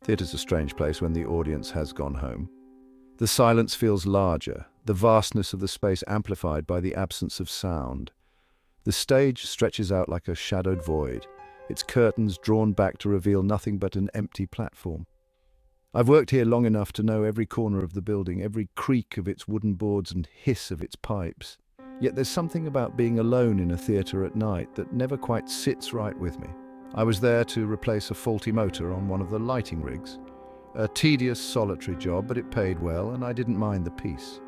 Theatre's a strange place when the audience has gone home. The silence feels larger, the vastness of the space amplified by the absence of sound. The stage stretches out like a shadowed void, its curtains drawn back to reveal nothing but an empty platform. I've worked here long enough to know every corner of the building, every creak of its wooden boards and hiss of its pipes. Yet there's something about being alone in a theatre at night that never quite sits right with me. I was there to replace a faulty motor on one of the lighting rigs. A tedious, solitary job, but it paid well, and I didn't mind the peace.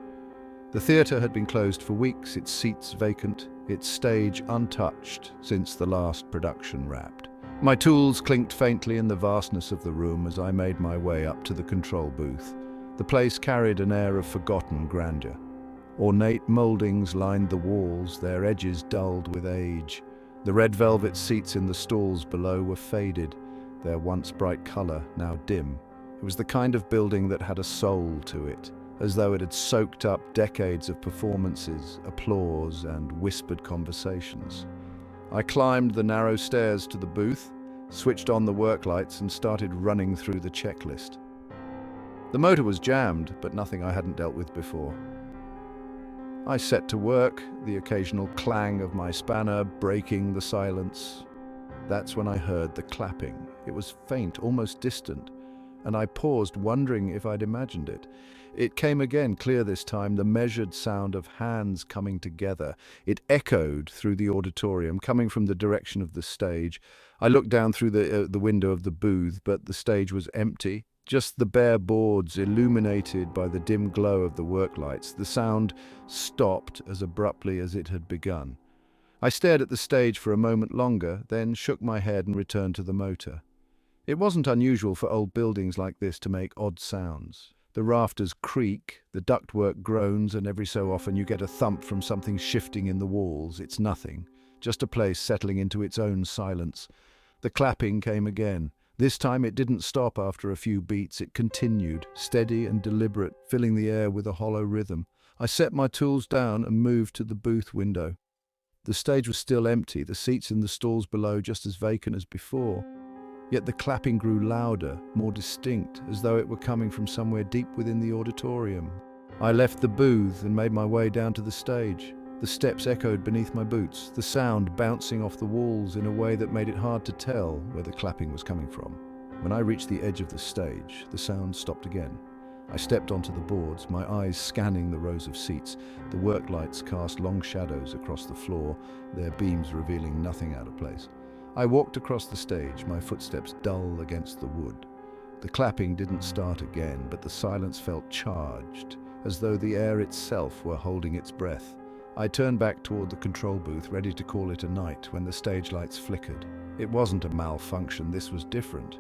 The theatre had been closed for weeks, its seats vacant, its stage untouched since the last production wrapped. My tools clinked faintly in the vastness of the room as I made my way up to the control booth. The place carried an air of forgotten grandeur. Ornate mouldings lined the walls, their edges dulled with age. The red velvet seats in the stalls below were faded, their once bright colour now dim. It was the kind of building that had a soul to it, as though it had soaked up decades of performances, applause, and whispered conversations. I climbed the narrow stairs to the booth, switched on the work lights, and started running through the checklist. The motor was jammed, but nothing I hadn't dealt with before. I set to work, the occasional clang of my spanner breaking the silence. That's when I heard the clapping. It was faint, almost distant, and I paused, wondering if I'd imagined it. It came again, clear this time, the measured sound of hands coming together. It echoed through the auditorium, coming from the direction of the stage. I looked down through the window of the booth, but the stage was empty. Just the bare boards illuminated by the dim glow of the work lights. The sound stopped as abruptly as it had begun. I stared at the stage for a moment longer, then shook my head and returned to the motor. It wasn't unusual for old buildings like this to make odd sounds. The rafters creak, the ductwork groans, and every so often you get a thump from something shifting in the walls. It's nothing, just a place settling into its own silence. The clapping came again. This time it didn't stop after a few beats. It continued, steady and deliberate, filling the air with a hollow rhythm. I set my tools down and moved to the booth window. The stage was still empty, the seats in the stalls below just as vacant as before. Yet the clapping grew louder, more distinct, as though it were coming from somewhere deep within the auditorium. I left the booth and made my way down to the stage. The steps echoed beneath my boots, the sound bouncing off the walls in a way that made it hard to tell where the clapping was coming from. When I reached the edge of the stage, the sound stopped again. I stepped onto the boards, my eyes scanning the rows of seats. The work lights cast long shadows across the floor, their beams revealing nothing out of place. I walked across the stage, my footsteps dull against the wood. The clapping didn't start again, but the silence felt charged, as though the air itself were holding its breath. I turned back toward the control booth, ready to call it a night, when the stage lights flickered. It wasn't a malfunction, this was different.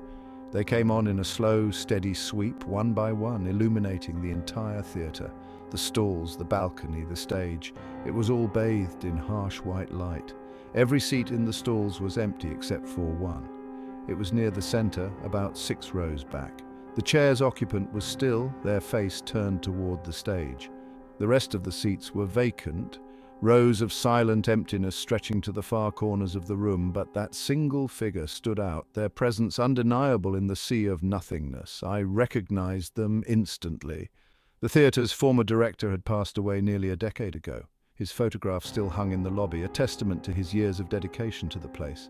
They came on in a slow, steady sweep, one by one, illuminating the entire theatre. The stalls, the balcony, the stage. It was all bathed in harsh white light. Every seat in the stalls was empty except for one. It was near the center, about 6 rows back. The chair's occupant was still, their face turned toward the stage. The rest of the seats were vacant, rows of silent emptiness stretching to the far corners of the room, but that single figure stood out, their presence undeniable in the sea of nothingness. I recognized them instantly. The theatre's former director had passed away nearly a decade ago. His photograph still hung in the lobby, a testament to his years of dedication to the place.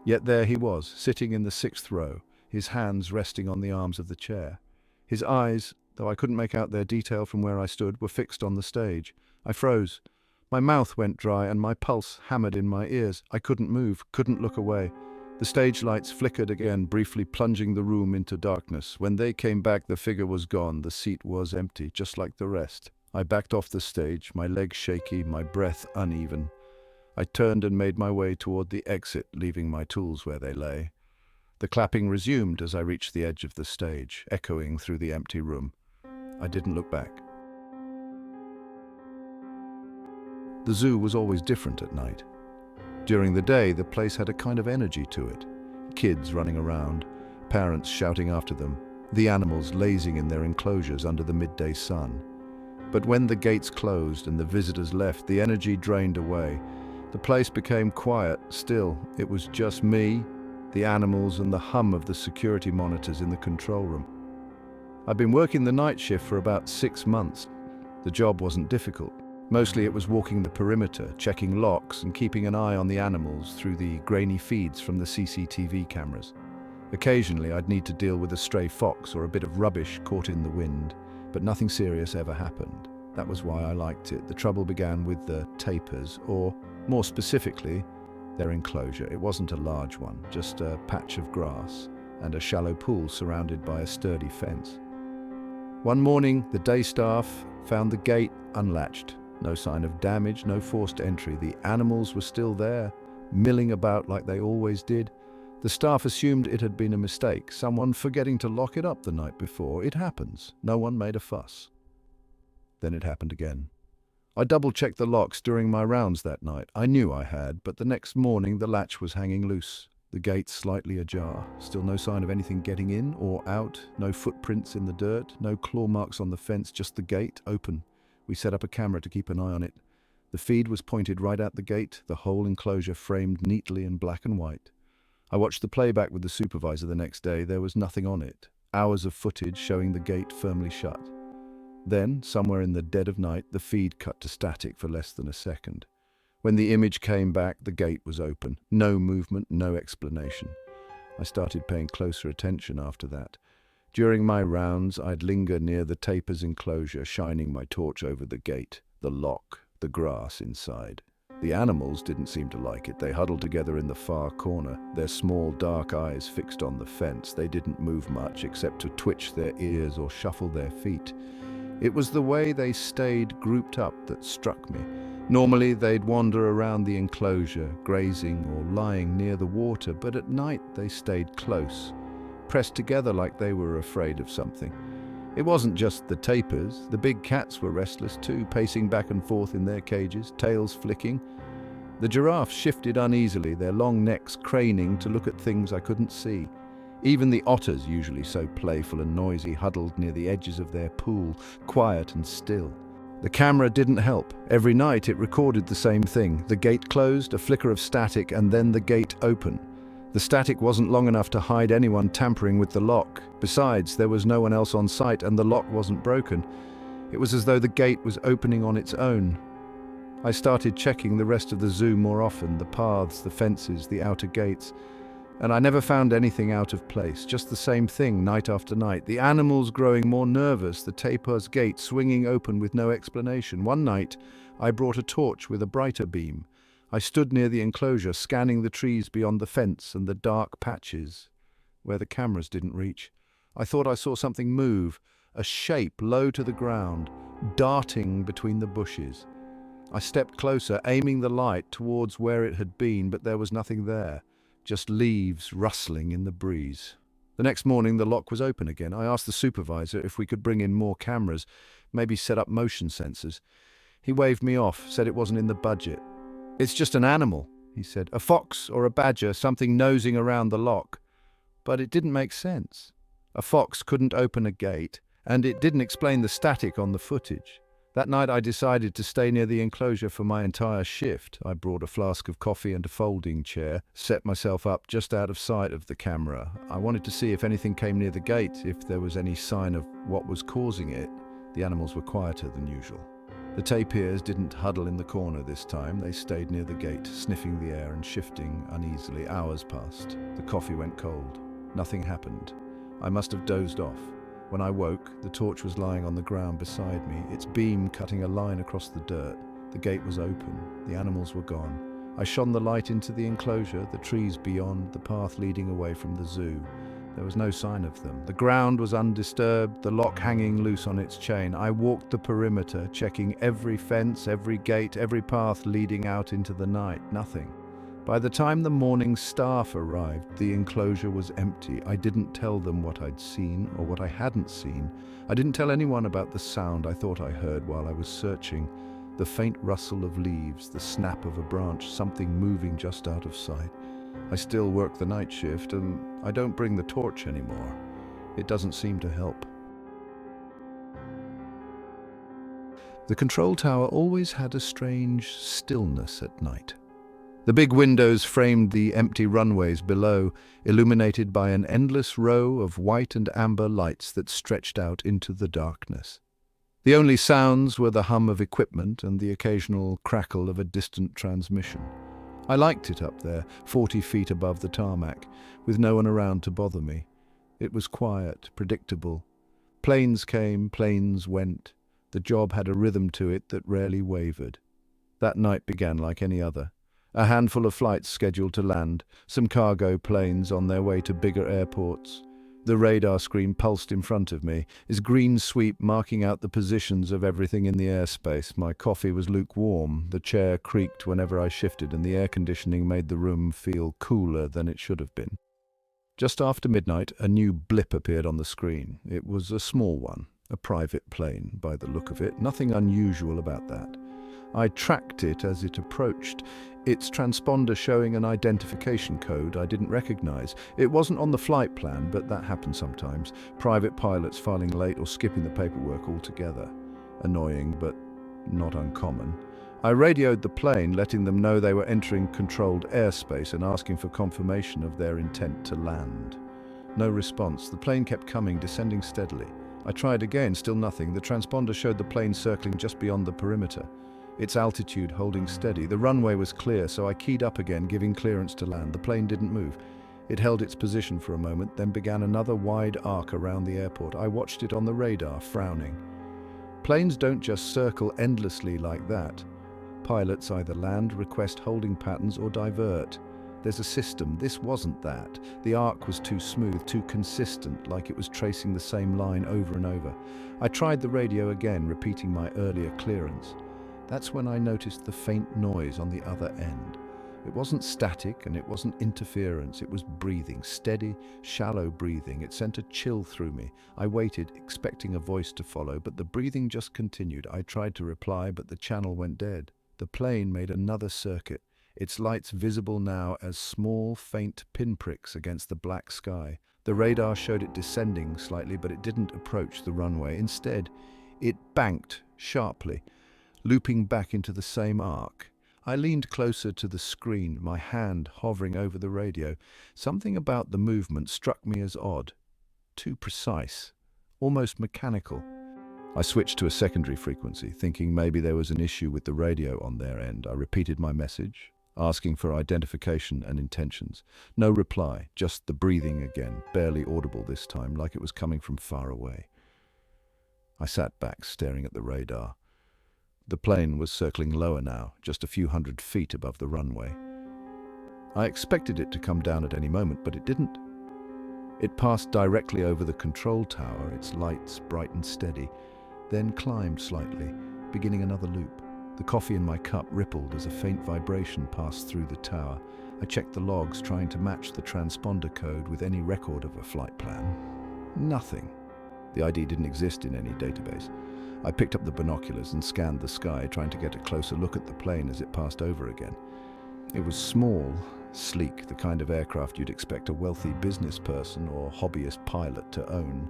Yet there he was, sitting in the 6th row, his hands resting on the arms of the chair. His eyes, though I couldn't make out their detail from where I stood, were fixed on the stage. I froze. My mouth went dry and my pulse hammered in my ears. I couldn't move, couldn't look away. The stage lights flickered again, briefly plunging the room into darkness. When they came back, the figure was gone. The seat was empty, just like the rest. I backed off the stage, my legs shaky, my breath uneven. I turned and made my way toward the exit, leaving my tools where they lay. The clapping resumed as I reached the edge of the stage, echoing through the empty room. I didn't look back. The zoo was always different at night. During the day, the place had a kind of energy to it. Kids running around, parents shouting after them, the animals lazing in their enclosures under the midday sun. But when the gates closed and the visitors left, the energy drained away. The place became quiet, still. It was just me, the animals and the hum of the security monitors in the control room. I'd been working the night shift for about 6 months. The job wasn't difficult. Mostly it was walking the perimeter, checking locks and keeping an eye on the animals through the grainy feeds from the CCTV cameras. Occasionally I'd need to deal with a stray fox or a bit of rubbish caught in the wind, but nothing serious ever happened. That was why I liked it. The trouble began with the tapirs, or more specifically, their enclosure. It wasn't a large one, just a patch of grass and a shallow pool surrounded by a sturdy fence. One morning, the day staff found the gate unlatched. No sign of damage, no forced entry. The animals were still there, milling about like they always did. The staff assumed it had been a mistake, someone forgetting to lock it up the night before. It happens. No one made a fuss. Then it happened again. I double-checked the locks during my rounds that night. I knew I had, but the next morning the latch was hanging loose. The gate slightly ajar. Still no sign of anything getting in or out. No footprints in the dirt. No claw marks on the fence. Just the gate open. We set up a camera to keep an eye on it. The feed was pointed right at the gate, the whole enclosure framed neatly in black and white. I watched the playback with the supervisor the next day. There was nothing on it. Hours of footage showing the gate firmly shut. Then, somewhere in the dead of night, the feed cut to static for less than a second. When the image came back, the gate was open. No movement, no explanation. I started paying closer attention after that. During my rounds, I'd linger near the tapirs enclosure, shining my torch over the gate, the lock, the grass inside. The animals didn't seem to like it. They huddled together in the far corner, their small dark eyes fixed on the fence. They didn't move much except to twitch their ears or shuffle their feet. It was the way they stayed grouped up that struck me. Normally they'd wander around the enclosure, grazing or lying near the water, but at night they stayed close, pressed together like they were afraid of something. It wasn't just the tapirs. The big cats were restless too, pacing back and forth in their cages, tails flicking. The giraffes shifted uneasily, their long necks craning to look at things I couldn't see. Even the otters, usually so playful and noisy, huddled near the edges of their pool, quiet and still. The camera didn't help. Every night it recorded the same thing. The gate closed, a flicker of static, and then the gate open. The static wasn't long enough to hide anyone tampering with the lock. Besides, there was no one else on site and the lock wasn't broken. It was as though the gate was opening on its own. I started checking the rest of the zoo more often, the paths, the fences, the outer gates, and I never found anything out of place, just the same thing night after night. The animals growing more nervous, the tapir's gate swinging open with no explanation. One night, I brought a torch with a brighter beam. I stood near the enclosure, scanning the trees beyond the fence and the dark patches where the cameras didn't reach. I thought I saw something move, a shape low to the ground, darting between the bushes. I stepped closer, aiming the light towards where it had been, but there was nothing there. Just leaves rustling in the breeze. The next morning, the lock was open again. I asked the supervisor if we could bring in more cameras, maybe set up motion sensors. He waved me off, said it wasn't in the budget. "It's just an animal," he said. "A fox or a badger, something nosing around the lock." But it didn't make sense. A fox couldn't open a gate, and it didn't explain the static on the footage. That night I decided to stay near the enclosure for my entire shift. I brought a flask of coffee and a folding chair, set myself up just out of sight of the camera. I wanted to see if anything came near the gate, if there was any sign of what was causing it. The animals were quieter than usual. The tapirs didn't huddle in the corner this time. They stayed near the gate, sniffing the air and shifting uneasily. Hours passed. The coffee went cold. Nothing happened. I must have dozed off. When I woke, the torch was lying on the ground beside me, its beam cutting a line across the dirt. The gate was open. The animals were gone. I shone the light into the enclosure, the trees beyond, the path leading away from the zoo. There was no sign of them. The ground was undisturbed, the lock hanging loose on its chain. I walked the perimeter, checking every fence, every gate, every path leading out into the night. Nothing. By the time the morning staff arrived, the enclosure was empty. I didn't tell them what I'd seen or what I hadn't seen. I didn't tell anyone about the sound I thought I heard while I was searching. The faint rustle of leaves, the snap of a branch, something moving just out of sight. I still work the night shift, and I don't bring the torch anymore. It doesn't seem to help. The control tower always had a strange stillness at night. The big windows framed the empty runways below, illuminated by an endless row of white and amber lights that stretched out into the darkness. The only sounds were the hum of equipment and the occasional crackle of a distant transmission. I liked it up there, 40 feet above the tarmac, with no one around to bother me. It was quiet, predictable. Planes came, planes went. The job had a rhythm to it that rarely wavered. That night began like any other. A handful of flights scheduled to land, some cargo planes on their way to bigger airports. The radar screen pulsed in front of me, its green sweep marking out the positions of everything in the airspace. My coffee was lukewarm, the chair creaked whenever I shifted, and the air conditioning made the room feel cooler than it should have been. Just after midnight, a new blip appeared on the screen. It was a small one, a private plane, by the look of it. Nothing unusual about that. I tracked it as it approached, its transponder showing an identification code I didn't recognize. It wasn't on the flight plan, but that happens sometimes. Private pilots filing late or skipping the paperwork altogether. Annoying, but not uncommon. I radioed the plane, letting them know they were entering controlled airspace and asking for confirmation of their intent to land. No response. The plane kept coming, descending steadily. I tried again, still nothing. The transponder showed the plane circling just beyond the perimeter, its altitude holding steady. The runway was clear, so I keyed up again, giving clearance to land. The plane didn't move. It held its position for a moment, then began another wide arc around the airport. I watched it on the radar, frowning. Planes don't just circle endlessly like that. Pilots either land, request holding patterns, or divert. There's a system. This wasn't that. The arc was too smooth, too consistent, like it was tracing the same line over and over. I tried the radio again, repeating my earlier clearance. That's when I noticed the faint noise on the other end. It wasn't static and it wasn't interference. It was breathing, steady, shallow breathing. It sent a chill through me. I waited, expecting a voice to follow, but the breathing just continued. I tried to reply, but the channel went dead. The plane made another circuit, its lights visible now as small, faint pinpricks against the black sky. The radar showed it descending slightly, but it didn't approach the runway. Instead, it banked sharply, looping back into the same arc. I leaned closer to the screen, my hand hovering over the radio. Something about the movement struck me as odd, too precise, almost mechanical. I switched to a secondary frequency, thinking maybe there was an issue with the radio on their end. I repeated my message, asking for identification and intentions. No reply, just the breathing again, barely audible this time, like it was coming from far away. I sat back, staring at the radar. The plane was circling lower now, just a few hundred feet above the runway. I expected it to come down at any moment, but it didn't. It passed directly over the control tower, its lights bright and steady, then climbed slightly, beginning another loop. The coffee in my cup rippled as a faint vibration passed through the tower. I checked the logs, trying to match the transponder code with any record of a flight plan. Nothing. The ID didn't exist in any database. I picked up the binoculars and scanned the sky, trying to get a closer look at the plane as it passed over again. It was small, sleek, the kind of aircraft you'd expect a wealthy business person or hobbyist pilot to own.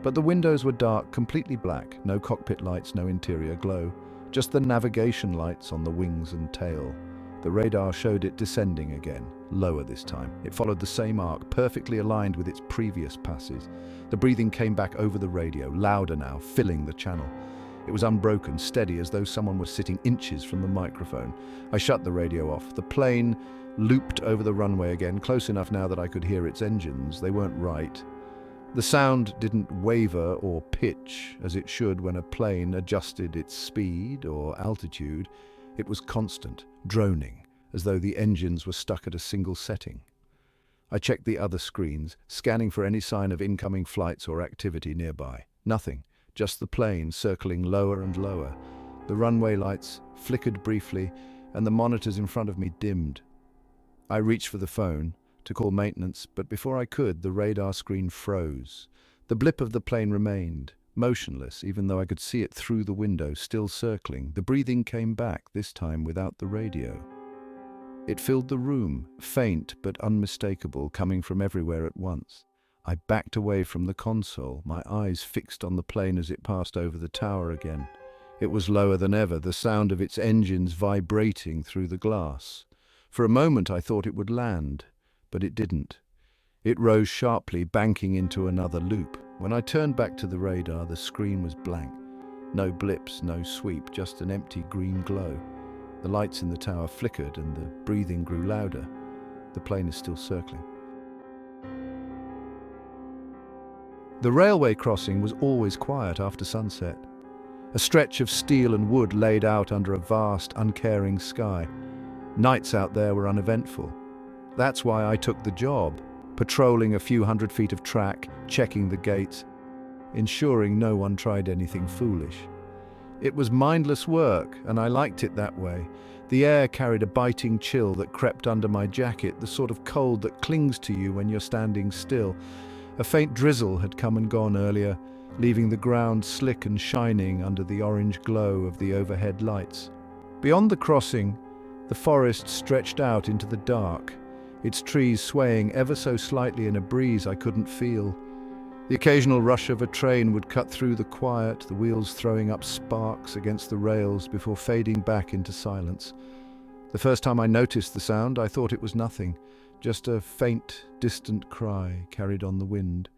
But the windows were dark, completely black, no cockpit lights, no interior glow, just the navigation lights on the wings and tail. The radar showed it descending again, lower this time. It followed the same arc, perfectly aligned with its previous passes. The breathing came back over the radio, louder now, filling the channel. It was unbroken, steady, as though someone was sitting inches from the microphone. I shut the radio off. The plane looped over the runway again, close enough now that I could hear its engines. They weren't right. The sound didn't waver or pitch as it should when a plane adjusted its speed or altitude. It was constant, droning, as though the engines were stuck at a single setting. I checked the other screens, scanning for any sign of incoming flights or activity nearby. Nothing, just the plane circling lower and lower. The runway lights flickered briefly, and the monitors in front of me dimmed. I reached for the phone to call maintenance, but before I could, the radar screen froze. The blip of the plane remained, motionless, even though I could see it through the window, still circling. The breathing came back, this time without the radio. It filled the room, faint but unmistakable, coming from everywhere at once. I backed away from the console, my eyes fixed on the plane as it passed over the tower again. It was lower than ever, the sound of its engines vibrating through the glass. For a moment I thought it would land, but it didn't. It rose sharply, banking into another loop. When I turned back to the radar, the screen was blank. No blips, no sweep, just an empty green glow. The lights in the tower flickered and the breathing grew louder. The plane is still circling. The railway crossing was always quiet after sunset. A stretch of steel and wood laid out under a vast, uncaring sky. Nights out there were uneventful. That's why I took the job, patrolling a few hundred feet of track, checking the gates, ensuring no one tried anything foolish. It was mindless work, and I liked it that way. The air carried a biting chill that crept under my jacket, the sort of cold that clings to you when you're standing still. A faint drizzle had come and gone earlier, leaving the ground slick and shining under the orange glow of the overhead lights. Beyond the crossing, the forest stretched out into the dark, its trees swaying ever so slightly in a breeze I couldn't feel. The occasional rush of a train would cut through the quiet, the wheels throwing up sparks against the rails before fading back into silence. The first time I noticed the sound, I thought it was nothing, just a faint, distant cry carried on the wind.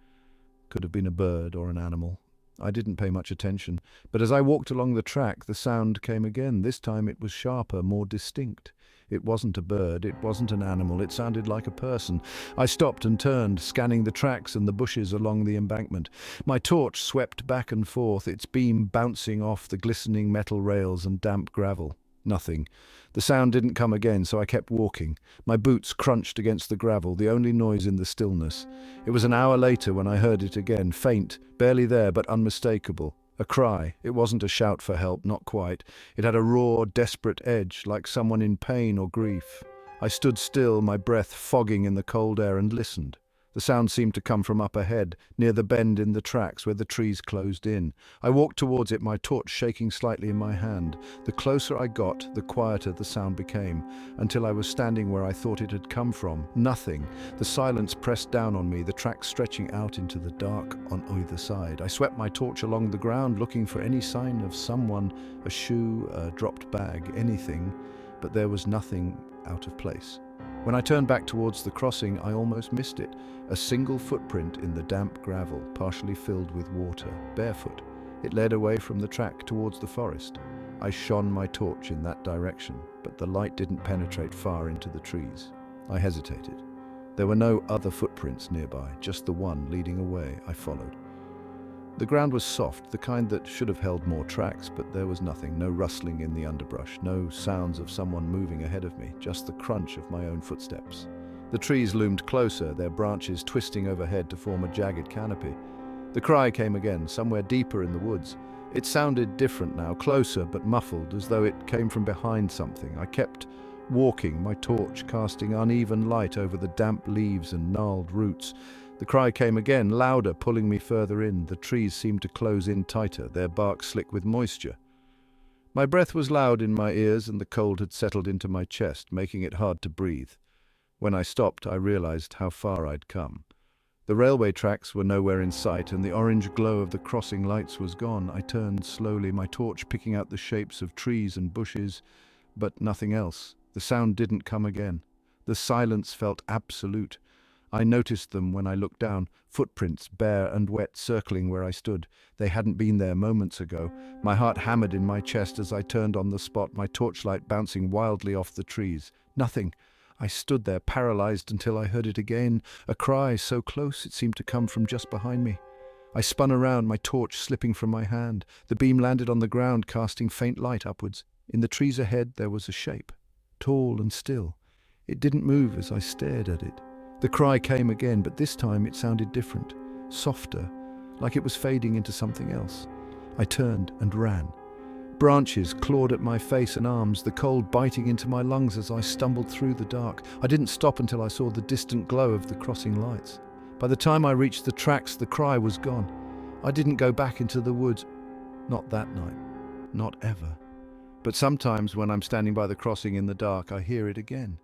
Could have been a bird or an animal. I didn't pay much attention, but as I walked along the track, the sound came again. This time it was sharper, more distinct. It wasn't a bird, it wasn't an animal, it sounded like a person. I stopped and turned, scanning the tracks and the bushes along the embankment. My torch swept back and forth, its beam bouncing off the glistening metal rails and damp gravel. Nothing. The sound didn't come again, so I kept walking. My boots crunched against the gravel, the only noise in the stillness. It was an hour later when I heard it again, faint, barely there but unmistakable. A cry. It wasn't a shout for help, not quite. It had a raw, desperate edge, like someone in pain or grief. I stood still, my breath fogging in the cold air, and listened. The sound seemed to come from up ahead, near the bend in the tracks where the trees closed in. I walked towards it, my torch shaking slightly in my hand. The closer I got, the quieter the sound became, until I was standing where I thought it had come from. Nothing. The silence pressed down on me, the tracks stretching out into the dark on either side. I swept my torch along the ground, looking for any sign of someone, a shoe, a dropped bag, anything, but there was nothing out of place. When I turned back towards the crossing, I almost missed it. A single footprint in the damp gravel, partially filled with water, barefoot. It led away from the track towards the forest. I shone my torch in that direction, but the light didn't penetrate far into the trees. I hesitated. There were no other footprints nearby, just the one leading away. I followed. The ground was soft, the kind that should have held more tracks, but there was nothing, no rustling in the underbrush, no sounds of someone moving ahead of me, just the crunch of my own footsteps. The trees loomed closer, their branches twisting overhead to form a jagged canopy. The cry came again, somewhere deeper in the woods. It sounded different now, closer but muffled, as though it came from behind something. I kept walking, my torch casting uneven light over the damp leaves and gnarled roots. The cry came again, louder, pulling me further in. The trees seemed to close in tighter, their bark slick with moisture. My breath was loud in my ears, and the cold had settled into my chest, making it hard to breathe. When I stopped, I realized how far I'd come. The railway tracks were nowhere in sight, and the orange glow of the crossing lights was gone. I turned slowly, my torch picking out the shapes of trees and bushes, but nothing else. The sound didn't come again. The silence felt absolute. I noticed them when I looked down, footprints, bare and wet, circling where I stood. They hadn't been there moments ago. My heart hammered in my chest as I turned on the spot, my torchlight bouncing wildly off the trees. Nothing. I stood there, paralyzed, until I heard it again, a cry so close it seemed to come from just behind me. I spun around, my torch slipping from my hand. The beam landed on the ground, casting faint light upwards. In the trees ahead there was a shape, tall and still. It didn't move as I stared at it. The cry came again, but this time it sounded different, softer, like it was fading into something else. I turned and ran. Branches clawed at my face and arms, the cold biting into my lungs as I stumbled through the dark. I didn't stop until I saw the distant glow of the crossing lights. By the time I reached the tracks, the cry was gone. I didn't go back into the woods. Not that night. Not ever. But sometimes when I'm standing by the crossing in the dark, I hear it again.